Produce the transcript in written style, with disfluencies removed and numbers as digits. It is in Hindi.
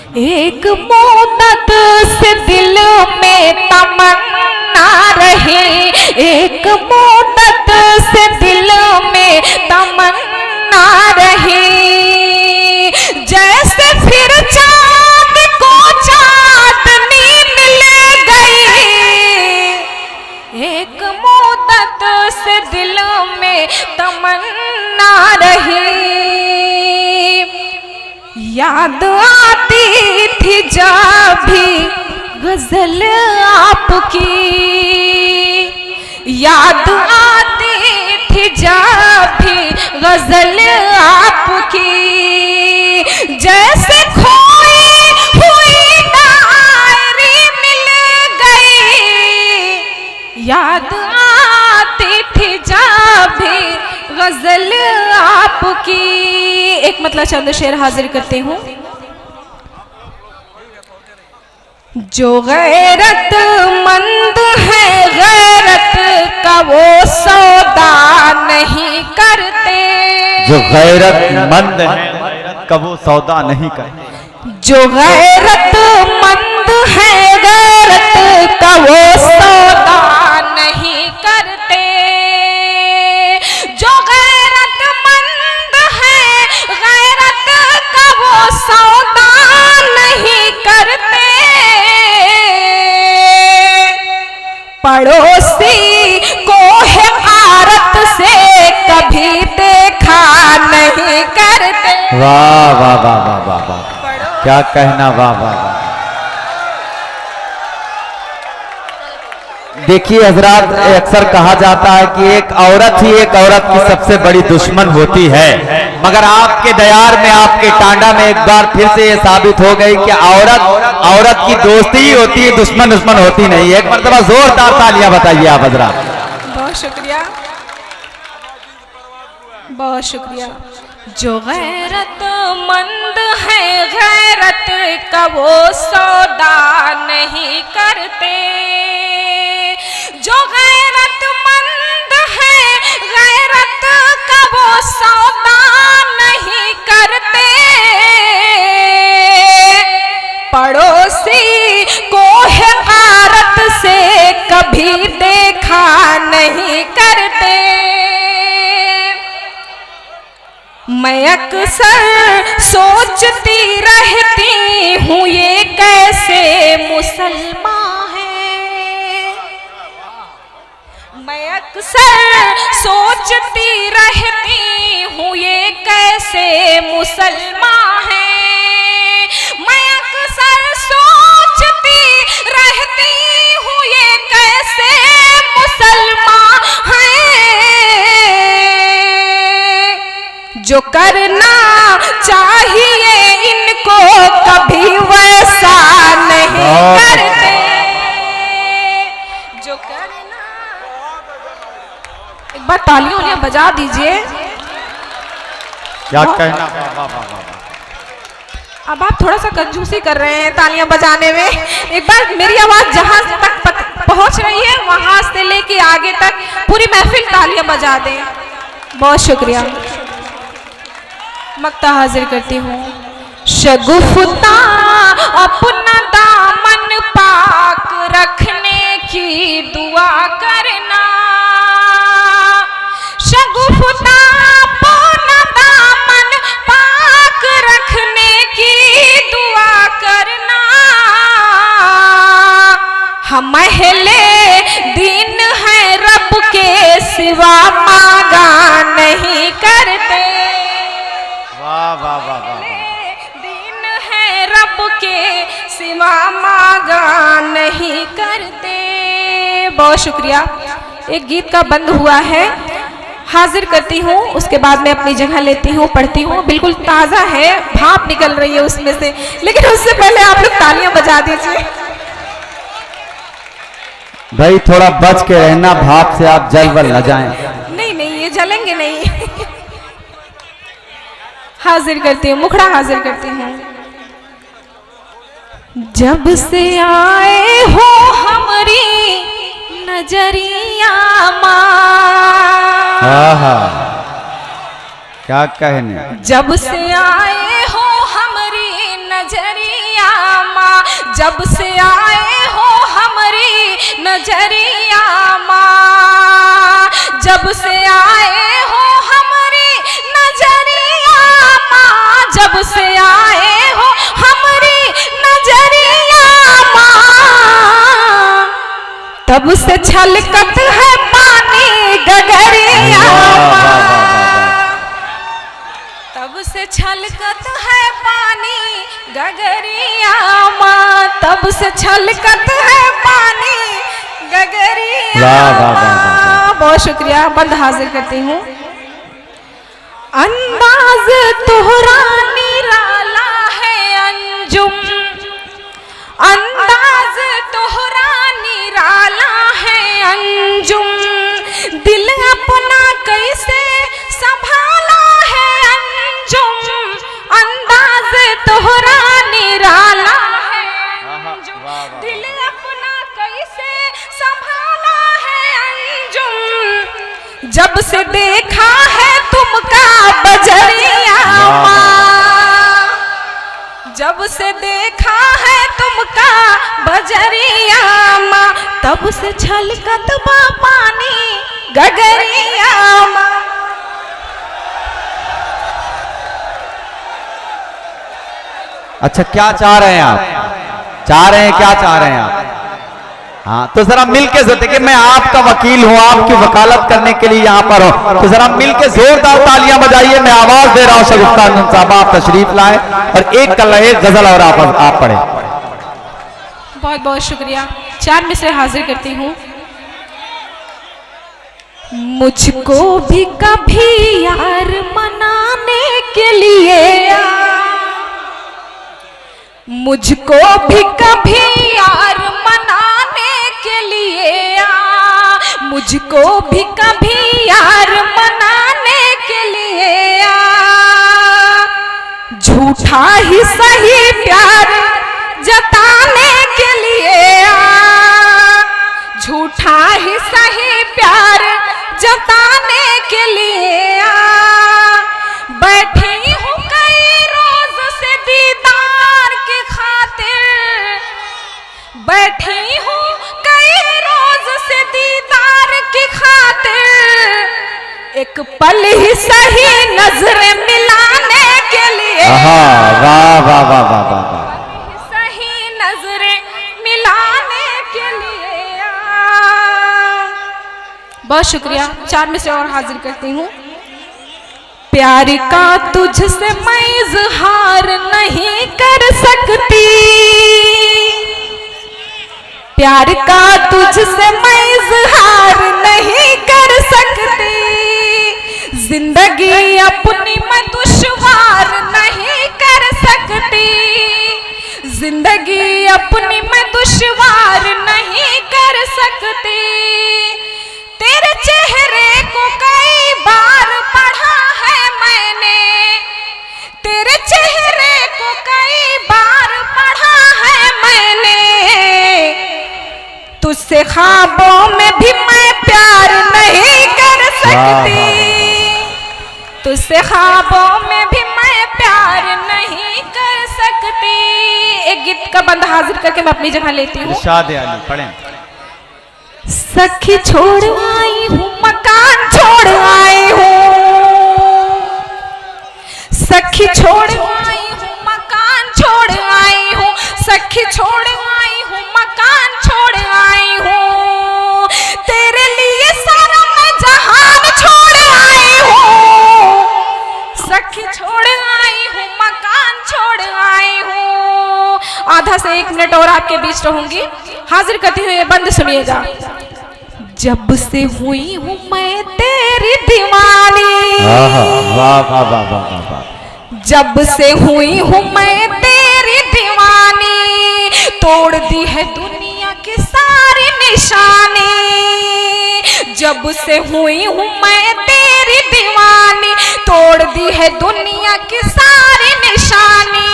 एक मुद्दत से दिल में तमन्ना रही, एक मुद्दत से दिल में तमन्ना रही, जैसे फिर चांद को चांदनी मिल गई। एक मुद्दत से दिल में तमन्ना रही, याद आती थी जब भी गजल आपकी, याद आती थी जब भी गजल आपकी, जैसे खोई हुई डायरी मिल गई। याद आती थी जब भी गजल आपकी। एक मतलब चंद शेर हाजिर करती हूँ। जो गैरतमंद है गैरत का वो सौदा नहीं करते, जो गैरतमंद है का वो सौदा नहीं करते, जो गैरतमंद है गैरत का वो सौदा नहीं करते, जो गैरतमंद है गैरत का वो सौदा नहीं करते, पड़ोसी को है आरत से कभी देखा नहीं करते। वाह वाह वाह वाह वाह वाह, क्या कहना, वाह वाह वाह। देखिए हजरात, अक्सर कहा जाता है कि एक औरत ही एक औरत की सबसे बड़ी दुश्मन होती है, मगर आपके दयार में, आपके टांडा में एक बार फिर से ये साबित हो गई कि औरत की दोस्ती ही होती है, दुश्मन होती नहीं। एक मर्तबा जोरदार तालियां बताइए आप हजरात। बहुत शुक्रिया, बहुत शुक्रिया। जो गैरतमंद है गैरत का वो सौदा नहीं करते, जो गैरतमंद है गैरत का वो सौदा नहीं करते, पड़ोसी को है आरत से कभी देखा नहीं करते। मैं अक्सर सोचती रहती हूँ ये कैसे मुसलमान है, मैं अक्सर सोचती रहती हूँ ये कैसे मुसलमान है, मैं अक्सर सोचती रहती हूँ ये कैसे मुसलमान है, जो करना चाहिए इनको कभी वैसा नहीं करते, जो करना। एक बार तालियां बजा दीजिए। क्या कहना, वाह वाह वाह। अब आप थोड़ा सा कंजूसी कर रहे हैं तालियां बजाने में। एक बार मेरी आवाज जहां तक पहुंच रही है वहां से लेके आगे तक पूरी महफिल तालियां बजा दें। बहुत शुक्रिया। मक्ता हाजिर करती हूँ। शगुफ्ता अपना दामन पाक रखने की दुआ करना, शगुफ्ता अपना दामन पाक रखने की दुआ करना, हम अहले दीन है रब के सिवा मांगा नहीं करते, वाह वाह वाह वाह। दीन है रब के सिवा मांगा नहीं करते। बहुत शुक्रिया। एक गीत का बंद हुआ है, हाजिर करती हूँ, उसके बाद मैं अपनी जगह लेती हूँ, पढ़ती हूँ। बिल्कुल ताज़ा है, भाप निकल रही है उसमें से, लेकिन उससे पहले आप लोग तालियां बजा दीजिए। भाई थोड़ा बच के रहना, भाप से आप जल वल न जाएं। नहीं नहीं, ये जलेंगे नहीं। हाजिर करती हूँ, मुखड़ा हाजिर करती हूँ। जब से आए हो हमारी नजरिया माँ, क्या कहने, जब से आए हो हमारी नजरिया जब से आए हो हमारी नजरिया माँ, जब से आए हो हमारी नजरिया माँ, जब से आए हो हमारी नजरिया माँ, तब से छलकत है पानी गगरिया माँ, तब से छलकत है पानी गगरिया माँ, तब से छलकत है पानी गगरिया माँ। बहुत शुक्रिया, बंद हाजिर करती हूँ। अंदाज तोहरा निराला है अंजुम, अंदाज तोहरा निराला है अंजुम, दिल अपना कैसे संभाला है अंजुम, अंदाज तोहरा निराला है अंजुम, दिल अपना कैसे संभाला है अंजुम, जब से देखा है तुमका बजरिया माँ, जब से देखा है तुमका बजरिया माँ, तब से छलकत बा पानी गगरिया माँ। अच्छा, क्या चाह रहे हैं आप? चाह रहे हैं, क्या चाह रहे हैं आप? हाँ, तो जरा मिलके जो देखिए, मैं आपका वकील हूं, आपकी वकालत करने के लिए यहाँ पर हूं, तो जरा मिलके जोरदार तालियां बजाइए। मैं आवाज दे रहा हूं शगुफ्ता अंजुम साहब, आप तशरीफ लाए और एक गजल और आप पढ़े। बहुत बहुत शुक्रिया। 4 में से हाजिर करती हूँ। मुझको भी कभी यार मनाने के लिए, मुझको भी कभी यार मनाने के लिए, मुझको भी कभी यार मनाने के लिए, झूठा ही सही प्यार जताने के लिए, झूठा ही सही प्यार जताने के लिए, बैठी हूँ कई रोज से दीदार की खातिर, बैठी हूँ कई रोज से दीदार की खातिर, एक पल ही सही नजर मिलाने के लिए, वाह वाह वाह वाह वाह वाह, सही नजरें मिलाने के लिए। बहुत शुक्रिया। 4 में से और हाजिर करती हूँ। प्यार का तुझसे मैं इजहार नहीं कर सकती, प्यार का तुझसे मैं इजहार नहीं कर सकती, जिंदगी अपनी मैं दुश्वार नहीं कर सकती, जिंदगी अपनी मैं दुश्वार नहीं कर सकती, तेरे चेहरे को कई बार पढ़ा है मैंने, तेरे चेहरे को कई बार पढ़ा है मैंने, तुझसे ख्वाबों में भी मैं प्यार नहीं कर सकती, तुझसे ख्वाबों में भी मैं प्यार नहीं कर सकती। एक गीत का बंद हाजिर करके मैं अपनी जगह लेती हूँ। इरशाद अली पढ़ें। सखी छोड़ आई हूँ मकान छोड़ आई हूँ, सखी छोड़ आई हूँ मकान छोड़ आई हूँ, सखी छोड़ आई हूँ मकान छोड़ आई हूँ, तेरे लिए सारा मैं जहान छोड़ आई हूँ, सखी छोड़ आई हूँ मकान छोड़ आई हूँ। आधा से 1 मिनट और आपके बीच रहूंगी। हाजिर करती हुई बंद सुनिएगा। जब से हुई हूँ मैं तेरी दीवानी, जब से हुई हूँ मैं तेरी दीवानी, तोड़ दी है दुनिया की सारी निशानी, जब से हुई हूँ मैं तेरी दीवानी, तोड़ दी है दुनिया की सारी निशानी,